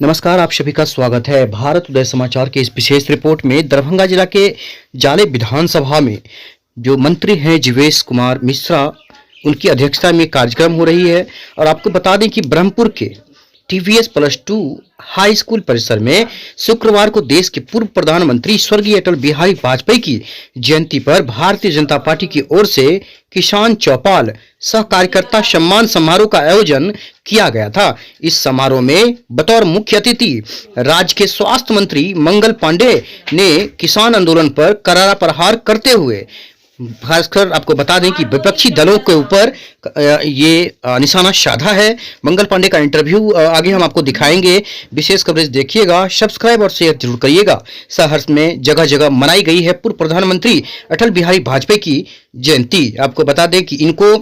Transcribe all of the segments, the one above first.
नमस्कार, आप सभी का स्वागत है भारत उदय समाचार के इस विशेष रिपोर्ट में। दरभंगा जिला के जाले विधानसभा में जो मंत्री हैं जीवेश कुमार मिश्रा, उनकी अध्यक्षता में कार्यक्रम हो रही है। और आपको बता दें कि ब्रह्मपुर के TVS+2 हाई स्कूल परिसर में शुक्रवार को देश के पूर्व प्रधानमंत्री स्वर्गीय अटल बिहारी वाजपेयी की जयंती पर भारतीय जनता पार्टी की ओर से किसान चौपाल सह कार्यकर्ता सम्मान समारोह का आयोजन किया गया था। इस समारोह में बतौर मुख्य अतिथि राज्य के स्वास्थ्य मंत्री मंगल पांडे ने किसान आंदोलन पर करारा प्रहार करते हुए खासकर आपको बता दें कि विपक्षी दलों के ऊपर ये निशाना साधा है। मंगल पांडे का इंटरव्यू आगे हम आपको दिखाएंगे। विशेष कवरेज देखिएगा, सब्सक्राइब और शेयर जरूर करिएगा। सहर्ष में जगह जगह मनाई गई है पूर्व प्रधानमंत्री अटल बिहारी वाजपेयी की जयंती। आपको बता दें कि इनको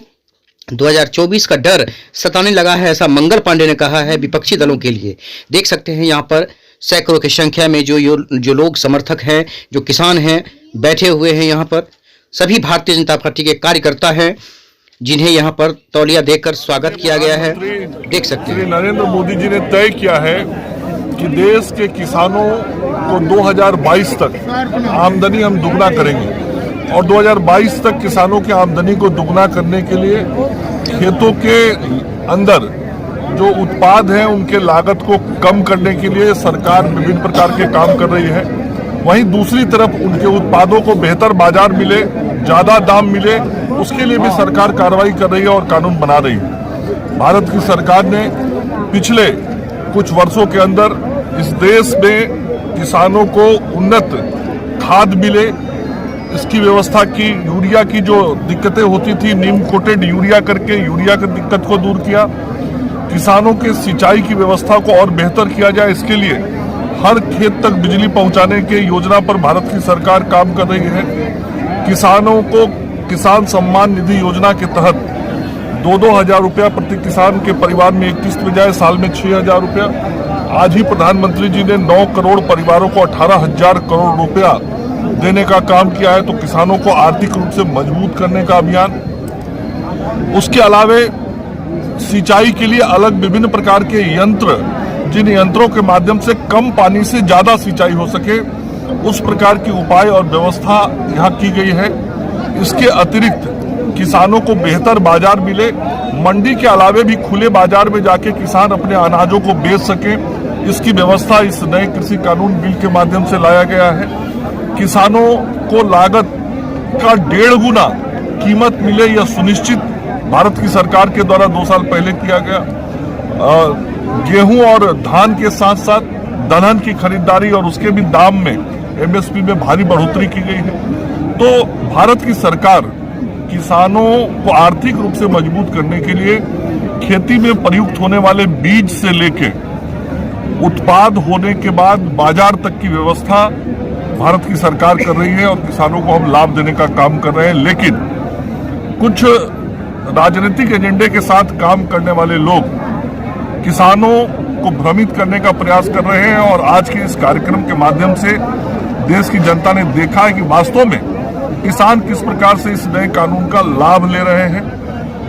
2024 का डर सताने लगा है, ऐसा मंगल पांडे ने कहा है विपक्षी दलों के लिए। देख सकते हैं यहाँ पर सैकड़ों की संख्या में जो लोग समर्थक हैं, जो किसान हैं, बैठे हुए हैं। यहाँ पर सभी भारतीय जनता पार्टी के कार्यकर्ता हैं जिन्हें यहाँ पर तौलिया देकर स्वागत किया गया है। देख सकते हैं नरेंद्र मोदी जी ने तय किया है कि देश के किसानों को 2022 तक आमदनी हम दुगना करेंगे और 2022 तक किसानों की आमदनी को दुगना करने के लिए खेतों के अंदर जो उत्पाद हैं उनके लागत को कम करने के लिए सरकार विभिन्न प्रकार के काम कर रही है। वहीं दूसरी तरफ उनके उत्पादों को बेहतर बाजार मिले, ज्यादा दाम मिले, उसके लिए भी सरकार कार्रवाई कर रही है और कानून बना रही है। भारत की सरकार ने पिछले कुछ वर्षों के अंदर इस देश में किसानों को उन्नत खाद मिले, इसकी व्यवस्था की। यूरिया की जो दिक्कतें होती थी, नीम कोटेड यूरिया करके यूरिया की दिक्कत को दूर किया। किसानों के सिंचाई की व्यवस्था को और बेहतर किया जाए, इसके लिए हर खेत तक बिजली पहुंचाने के योजना पर भारत की सरकार काम कर रही है। किसानों को किसान सम्मान निधि योजना के तहत 2-2 हजार रुपया प्रति किसान के परिवार में एक किस्त में जाए, साल में 6,000 रुपया। आज ही प्रधानमंत्री जी ने 9 करोड़ परिवारों को 18,000 करोड़ रुपया देने का काम किया है। तो किसानों को आर्थिक रूप से मजबूत करने का अभियान। उसके अलावे सिंचाई के लिए अलग विभिन्न प्रकार के यंत्र, जिन यंत्रों के माध्यम से कम पानी से ज्यादा सिंचाई हो सके, उस प्रकार की उपाय और व्यवस्था यहाँ की गई है। इसके अतिरिक्त किसानों को बेहतर बाजार मिले, मंडी के अलावे भी खुले बाजार में जाके किसान अपने अनाजों को बेच सके, इसकी व्यवस्था इस नए कृषि कानून बिल के माध्यम से लाया गया है। किसानों को लागत का 1.5 गुना कीमत मिले, यह सुनिश्चित भारत की सरकार के द्वारा 2 साल पहले किया गया। गेहूं और धान के साथ साथ दलहन की खरीदारी और उसके भी दाम में MSP में भारी बढ़ोतरी की गई है। तो भारत की सरकार किसानों को आर्थिक रूप से मजबूत करने के लिए खेती में प्रयुक्त होने वाले बीज से लेके उत्पाद होने के बाद बाजार तक की व्यवस्था भारत की सरकार कर रही है और किसानों को हम लाभ देने का काम कर रहे हैं। लेकिन कुछ राजनीतिक एजेंडे के साथ काम करने वाले लोग किसानों को भ्रमित करने का प्रयास कर रहे हैं और आज के इस कार्यक्रम के माध्यम से देश की जनता ने देखा है कि वास्तव में किसान किस प्रकार से इस नए कानून का लाभ ले रहे हैं।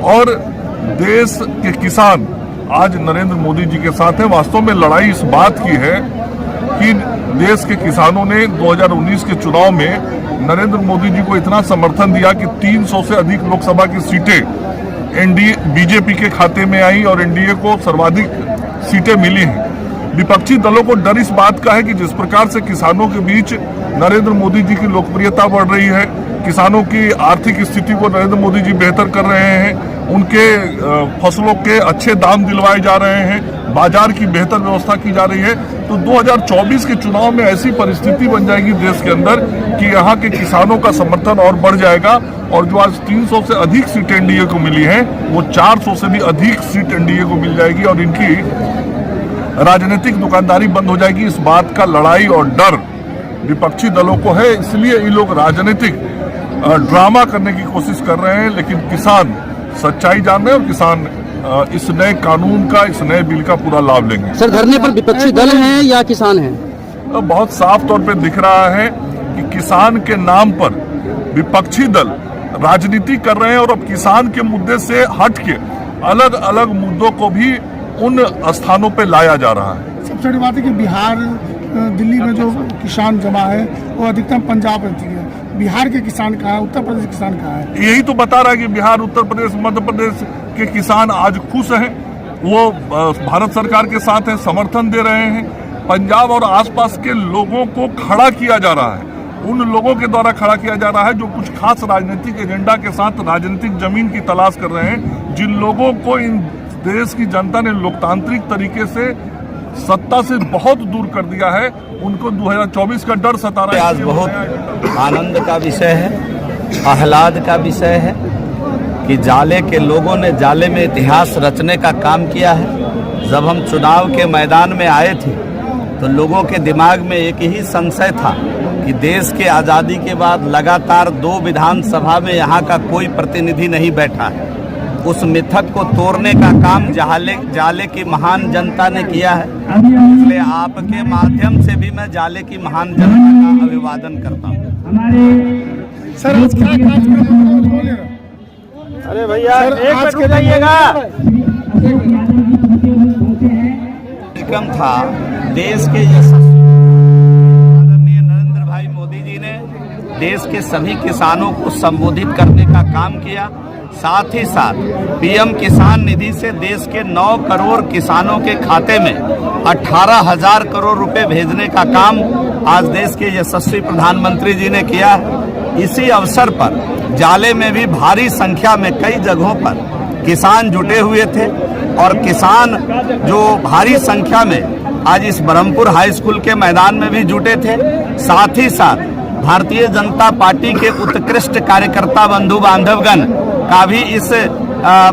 और देश के किसान आज नरेंद्र मोदी जी के साथ हैं। वास्तव में लड़ाई इस बात की है कि देश के किसानों ने 2019 के चुनाव में नरेंद्र मोदी जी को इतना समर्थन दिया कि 300 से अधिक लोकसभा की सीटें एनडीए बीजेपी के खाते में आई और एनडीए को सर्वाधिक सीटें मिली हैं। विपक्षी दलों को डर इस बात का है कि जिस प्रकार से किसानों के बीच नरेंद्र मोदी जी की लोकप्रियता बढ़ रही है, किसानों की आर्थिक स्थिति को नरेंद्र मोदी जी बेहतर कर रहे हैं, उनके फसलों के अच्छे दाम दिलवाए जा रहे हैं, बाजार की बेहतर व्यवस्था की जा रही है, तो 2024 के चुनाव में ऐसी परिस्थिति बन जाएगी देश के अंदर कि यहाँ के किसानों का समर्थन और बढ़ जाएगा और जो आज 300 से अधिक सीट एनडीए को मिली है, वो 400 से भी अधिक सीट एनडीए को मिल जाएगी और इनकी राजनीतिक दुकानदारी बंद हो जाएगी। इस बात का लड़ाई और डर विपक्षी दलों को है, इसलिए ये लोग राजनीतिक ड्रामा करने की कोशिश कर रहे हैं। लेकिन किसान सच्चाई जान रहे हैं और किसान इस नए कानून का, इस नए बिल का पूरा लाभ लेंगे। सर, धरने पर विपक्षी दल हैं या किसान हैं? बहुत साफ तौर पे दिख रहा है कि किसान के नाम पर विपक्षी दल राजनीति कर रहे हैं और अब किसान के मुद्दे से हट के अलग अलग मुद्दों को भी उन स्थानों पे लाया जा रहा है। सबसे बड़ी बात है कि बिहार दिल्ली में जो किसान जमा है वो अधिकतम पंजाब रहती है। बिहार के किसान कहाँ है, उत्तर प्रदेश किसान कहाँ है? यही तो बता रहा है कि बिहार, उत्तर प्रदेश, मध्य प्रदेश के किसान आज खुश हैं, वो भारत सरकार के साथ हैं, समर्थन दे रहे हैं। पंजाब और आसपास के लोगों को खड़ा किया जा रहा है, उन लोगों के द्वारा खड़ा किया जा रहा है जो कुछ खास राजनीतिक एजेंडा के साथ राजनीतिक जमीन की तलाश कर रहे हैं। जिन लोगों को इन देश की जनता ने लोकतांत्रिक तरीके से सत्ता से बहुत दूर कर दिया है, उनको 2024 का डर सता रहा है। आज बहुत आनंद का विषय है, आह्लाद का विषय है कि जाले के लोगों ने जाले में इतिहास रचने का काम किया है। जब हम चुनाव के मैदान में आए थे तो लोगों के दिमाग में एक ही संशय था कि देश के आज़ादी के बाद लगातार 2 विधानसभा में यहाँ का कोई प्रतिनिधि नहीं बैठा है। उस मिथक को तोड़ने का काम जाले की महान जनता ने किया है। इसलिए आपके माध्यम से भी मैं जाले की महान जनता का अभिवादन करता हूँ। सर आज क्या कार्यक्रम? अरे भैया एक मिनट रुक जाइएगा। कार्यक्रम था देश के आदरणीय नरेंद्र भाई मोदी जी ने देश के सभी किसानों को संबोधित करने का काम किया। साथ ही साथ पीएम किसान निधि से देश के 9 करोड़ किसानों के खाते में 18,000 करोड़ रुपए भेजने का काम आज देश के यशस्वी प्रधानमंत्री जी ने किया है। इसी अवसर पर जाले में भी भारी संख्या में कई जगहों पर किसान जुटे हुए थे और किसान जो भारी संख्या में आज इस ब्रह्मपुर हाई स्कूल के मैदान में भी जुटे थे। साथ ही साथ भारतीय जनता पार्टी के उत्कृष्ट कार्यकर्ता बंधु बांधवगण का भी इस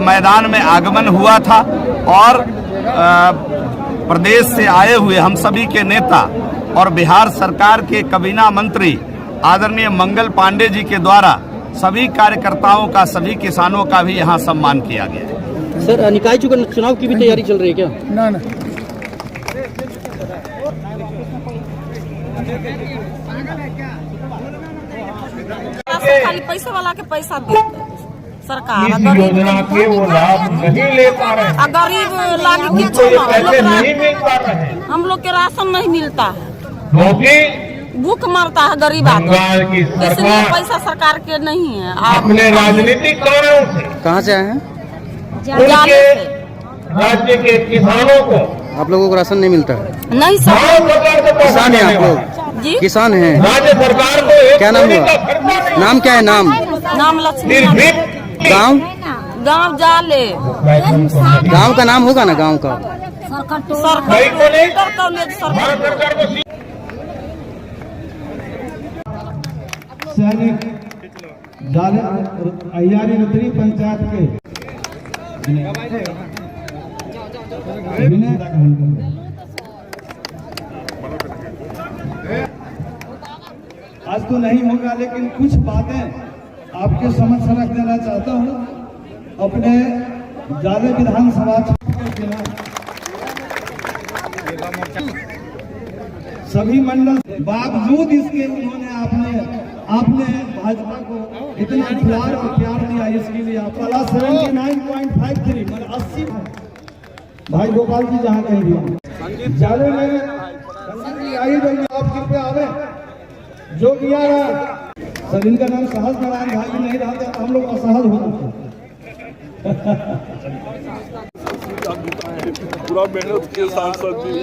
मैदान में आगमन हुआ था और प्रदेश से आए हुए हम सभी के नेता और बिहार सरकार के काबीना मंत्री आदरणीय मंगल पांडे जी के द्वारा सभी कार्यकर्ताओं का, सभी किसानों का भी यहाँ सम्मान किया गया। सर निकाय चुनाव की भी तैयारी चल रही है क्या? ना खाली पैसे वाला के पैसा देते सरकार, योजना के वो लाभ नहीं ले पा रहे हैं। गरीब लागे हम लोग के राशन नहीं मिलता है, क्योंकि भूख मरता है गरीब आदमी, इसलिए पैसा सरकार के नहीं है। अपने राजनीतिक कारणों से कहाँ से आए हैं? जाले से राज्य के किसानों को आप लोगों को राशन नहीं मिलता है? नहीं सर, किसान है आप लोग? जी किसान हैं। राज्य सरकार को क्या नाम हुआ? नाम क्या है? नाम लक्ष्मी। गांव? गांव जाले। गांव का नाम होगा ना? गांव का सरकार कॉलेज सरकार। सैनिक जाले अय्यारी रुद्री पंचायत के आज तो नहीं होगा, लेकिन कुछ बातें आपके समझ रख देना चाहता हूं। अपने जाले विधानसभा सभी मंडल बावजूद इसके उन्होंने आपने भाजपा को इतना प्यार दिया, इसके लिए आप 79.53 मतलब 80 भाई गोपाल जी जहाँ कहीं भी जाले में आई आप कृपया आवे जो किया सर। इनका नाम सहज नारायण भाई नहीं रहते तो हम लोग असहज होते। पूरा मेहनत के सांसद जी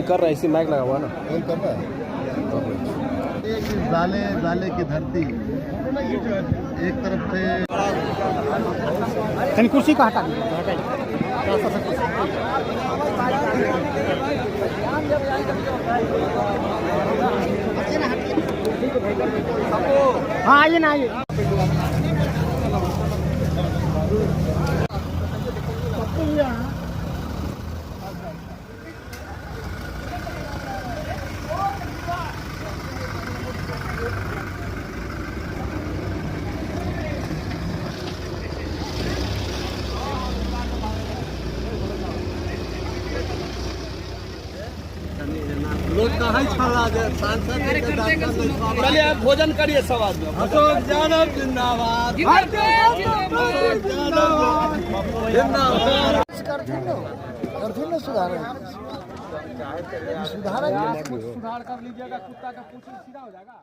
कर रहा है, इसी माइक लगा हुआ ना। जाले की धरती एक तरफ से कुर्सी का हटा हाँ आइए ना आइए। लोग कहाँ चलिए आप भोजन करिए सब आदमी। अशोक यादव जिंदाबाद, जिंदाबाद। और फिर न सुधारेंगे। सुधार कर लीजिएगा, कुत्ता का पूछ सीधा हो जाएगा।